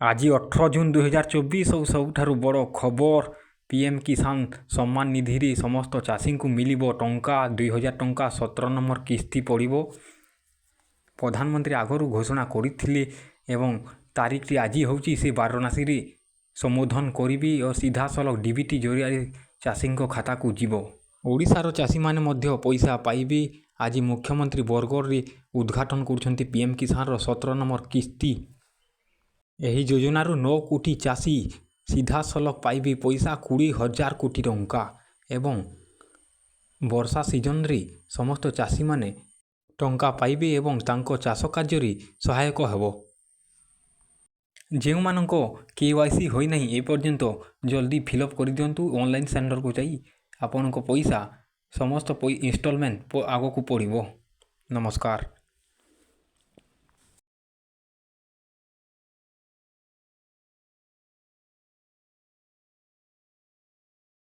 आज 18 जून 2024 और सबुठारु बड़ खबर पीएम किसान सम्मान निधि समस्त चाषी को मिलिबो टंका 2000 टंका 17 नंबर किस्ती पड़िबो। प्रधानमंत्री आगरू घोषणा करिथिले एवं तारीखटी आज होची से वाराणसी रे संबोधन करिबी और सीधा सलख डीबीटी जरिया चाषी खाता को जीवो। ओडिशार चाषी माने मध्य पैसा पाइबे। आज मुख्यमंत्री बरगढ़ रे उद्घाटन करुछंती पीएम किसान 17 नंबर किस्ती। यही योजनार 9 कोटी चाषी सीधा सलख पाइबे पैसा 20,000 कोटी टंका एवं वर्षा सीजन रे समस्त चाषी माने टंका पाइबे एवं तांको चाष कार्य रे सहायक हेबो। जेउ मानंको केवाईसी होई नहीं ए पर्यंत जल्दी फिलअप कर दियंतु ऑनलाइन सेंटर को जाई आपनको पैसा समस्त इंस्टॉलमेंट आगो को पड़िबो। नमस्कार।